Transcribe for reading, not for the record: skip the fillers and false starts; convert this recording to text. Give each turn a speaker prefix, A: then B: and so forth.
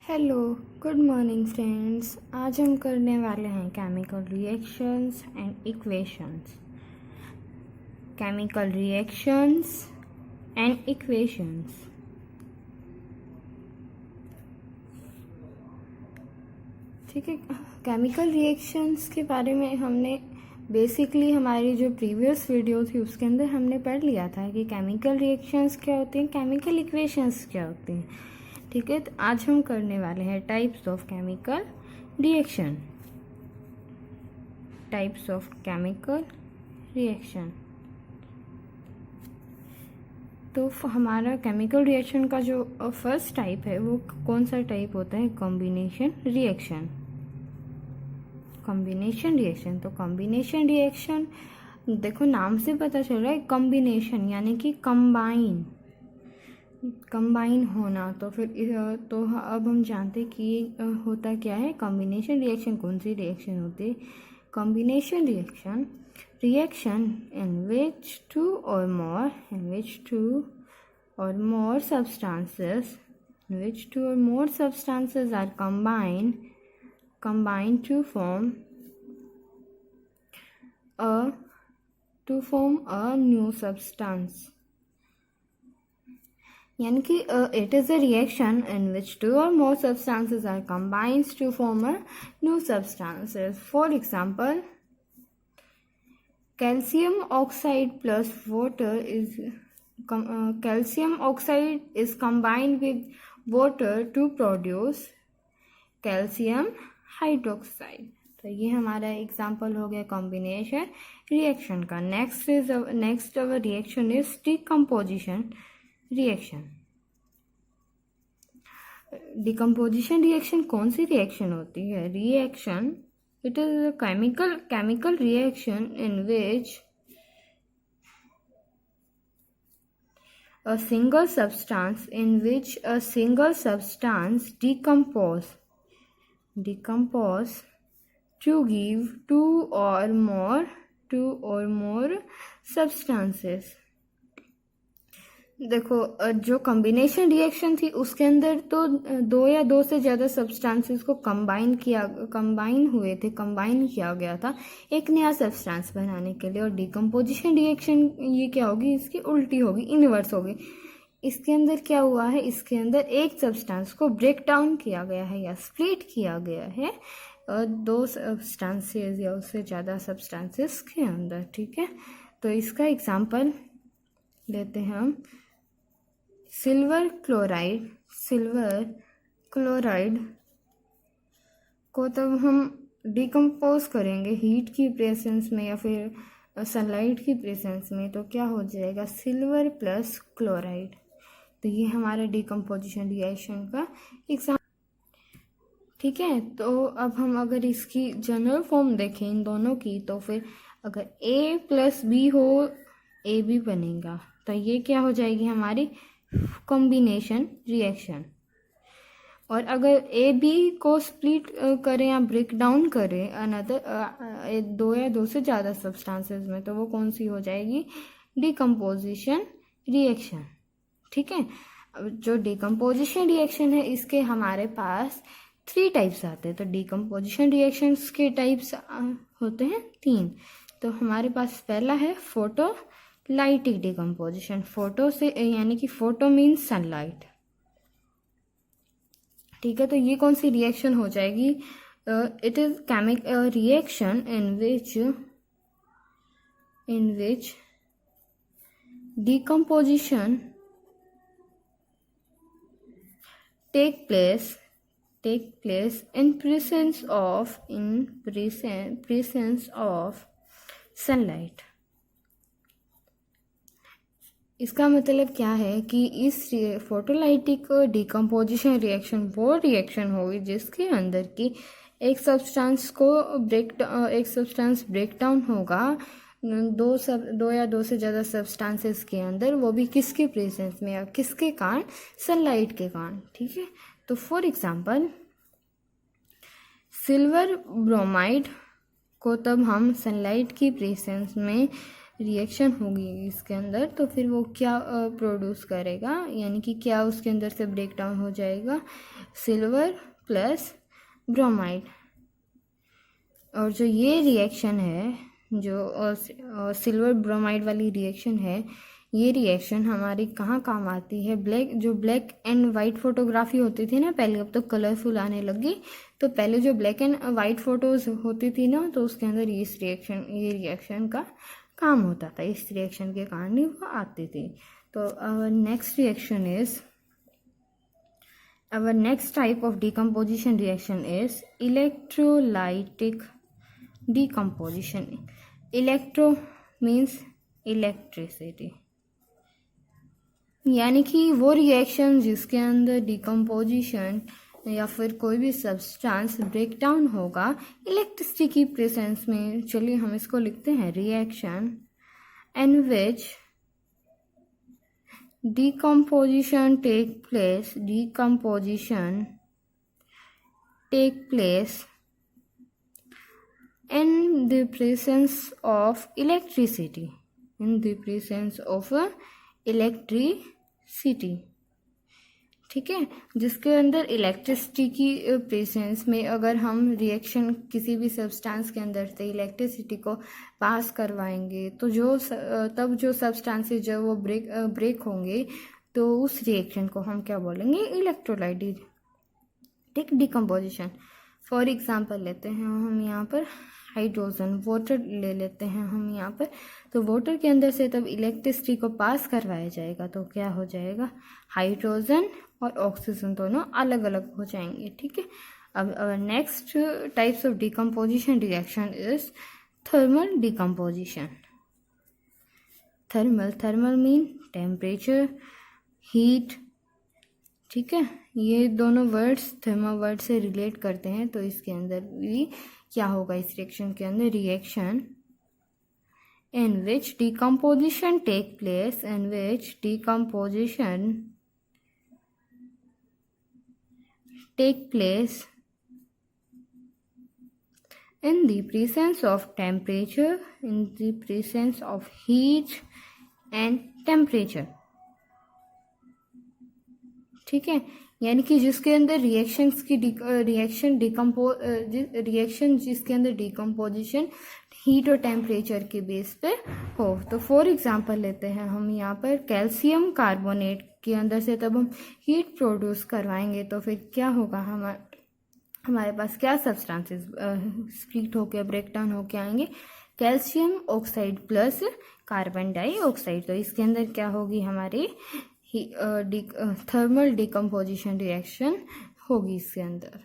A: Hello, good morning friends. आज हम करने वाले हैं chemical reactions and equations. Chemical reactions and equations. ठीक है, केमिकल रिएक्शंस के बारे में हमने बेसिकली हमारी जो प्रीवियस वीडियो थी उसके अंदर हमने पढ़ लिया था कि केमिकल रिएक्शंस क्या होती हैं, केमिकल इक्वेशंस क्या होती हैं। ठीक है, तो आज हम करने वाले हैं types of chemical reaction. Types of chemical reaction. तो हमारा केमिकल रिएक्शन का जो फर्स्ट टाइप है वो कौन सा टाइप होता है? Combination reaction. Combination reaction. तो कॉम्बिनेशन रिएक्शन देखो नाम से पता चल रहा है कॉम्बिनेशन यानी कि कंबाइन होना। तो फिर तो अब हम जानते कि होता क्या है कॉम्बिनेशन रिएक्शन। कौन सी रिएक्शन होती है? Combination reaction, reaction in which two or more substances are combined to form a new substance. यानी कि it is a reaction in which two or more substances are combined to form a new substances. For example, calcium oxide plus water calcium oxide is combined with water to produce calcium hydroxide. तो ये हमारा example हो गया combination reaction का। Next our reaction is decomposition reaction. Decomposition reaction कौन सी reaction होती है? Reaction, it is a chemical reaction in which a single substance decompose to give two or more substances. देखो जो कॉम्बिनेशन रिएक्शन थी उसके अंदर तो दो या दो से ज़्यादा सब्सटेंसेस को कंबाइन किया गया था एक नया सब्सटेंस बनाने के लिए। और डिकम्पोजिशन रिएक्शन ये क्या होगी? इसकी उल्टी होगी, इनवर्स होगी। इसके अंदर क्या हुआ है? इसके अंदर एक सब्सटेंस को ब्रेक डाउन किया गया है या स्प्लिट किया गया है दो सब्सटेंसेस या उससे ज़्यादा सब्सटेंसेस के अंदर। ठीक है, तो इसका एग्जाम्पल लेते हैं हम। सिल्वर क्लोराइड को तब हम डिकम्पोज करेंगे हीट की प्रेजेंस में या फिर सनलाइट की प्रेजेंस में, तो क्या हो जाएगा? Silver plus chloride. तो ये हमारा डिकम्पोजिशन रिएक्शन का एग्जाम्पल। ठीक है, तो अब हम अगर इसकी जनरल फॉर्म देखें इन दोनों की, तो फिर अगर A प्लस बी हो, ए बी बनेगा। तो ये क्या हो जाएगी? हमारी कॉम्बिनेशन रिएक्शन। और अगर ए बी को स्प्लिट करें या ब्रेक डाउन करें अनदर दो या दो से ज़्यादा सब्सटेंसेस में, तो वो कौन सी हो जाएगी? Decomposition reaction. ठीक है, जो डिकम्पोजिशन रिएक्शन है इसके हमारे पास 3 टाइप्स आते हैं। तो डिकम्पोजिशन रिएक्शंस के टाइप्स होते हैं 3। तो हमारे पास पहला है फोटोलाइटिक डिकम्पोजिशन। फोटो से यानी कि फोटो मीन्स सनलाइट। ठीक है, तो ये कौन सी रिएक्शन हो जाएगी? It is chemical reaction in which decomposition take place in presence of sunlight. इसका मतलब क्या है कि इस फोटोलाइटिक डिकम्पोजिशन रिएक्शन वो रिएक्शन होगी जिसके अंदर की एक सब्सटेंस ब्रेक डाउन होगा दो या दो से ज़्यादा सब्सटेंसेस के अंदर, वो भी किसके प्रेजेंस में या किसके कारण? सनलाइट के कारण। ठीक है, तो फॉर एग्जांपल सिल्वर ब्रोमाइड को तब हम सनलाइट की प्रेजेंस में रिएक्शन होगी इसके अंदर, तो फिर वो क्या प्रोड्यूस करेगा, यानी कि क्या उसके अंदर से ब्रेक डाउन हो जाएगा, सिल्वर प्लस ब्रोमाइड। और जो ये रिएक्शन है, जो सिल्वर ब्रोमाइड वाली रिएक्शन है, ये रिएक्शन हमारी कहाँ काम आती है, जो ब्लैक एंड वाइट फोटोग्राफी होती थी ना पहले, अब तो कलरफुल आने लगी, तो पहले जो ब्लैक एंड वाइट फोटोज होती थी ना, तो उसके अंदर ये रिएक्शन का काम होता था, इस रिएक्शन के कारण ही वो आती थी। तो our next type of decomposition reaction is electrolytic decomposition. Electro means electricity, यानी कि वो रिएक्शन जिसके अंदर डिकम्पोजिशन या फिर कोई भी सब्सटेंस ब्रेक डाउन होगा इलेक्ट्रिसिटी की प्रेजेंस में। चलिए हम इसको लिखते हैं, reaction in which decomposition take place in the presence of electricity, ठीक है, जिसके अंदर इलेक्ट्रिसिटी की प्रेजेंस में अगर हम रिएक्शन किसी भी सब्सटेंस के अंदर से इलेक्ट्रिसिटी को पास करवाएंगे, तो तब जो सब्सटेंसेस जब वो ब्रेक होंगे, तो उस रिएक्शन को हम क्या बोलेंगे, इलेक्ट्रोलाइटिक डिकम्पोजिशन। फॉर एग्जांपल लेते हैं हम यहाँ पर हाइड्रोजन, वाटर ले लेते हैं हम यहाँ पर, तो वाटर के अंदर से तब इलेक्ट्रिसिटी को पास करवाया जाएगा, तो क्या हो जाएगा, हाइड्रोजन और ऑक्सीजन दोनों अलग अलग हो जाएंगे। ठीक है, अब next types of decomposition reaction is thermal decomposition. Thermal mean temperature, heat, ठीक है, ये दोनों वर्ड्स थर्मल वर्ड से रिलेट करते हैं, तो इसके अंदर भी क्या होगा, इस रिएक्शन के अंदर, reaction in which decomposition take place, in the presence of temperature, in the presence of heat and temperature। ठीक है, यानी कि जिसके अंदर रिएक्शन जिसके अंदर डिकम्पोजिशन हीट और टेम्परेचर के बेस पे हो। तो फॉर एग्जांपल लेते हैं हम यहाँ पर कैल्शियम कार्बोनेट के अंदर से तब हम हीट प्रोड्यूस करवाएंगे, तो फिर क्या होगा, हमारे पास क्या सब्सटेंसेस स्प्लिट होकर ब्रेक डाउन होके आएंगे, calcium oxide plus carbon dioxide. तो इसके अंदर क्या होगी, हमारी थर्मल डिकम्पोजिशन रिएक्शन होगी इसके अंदर।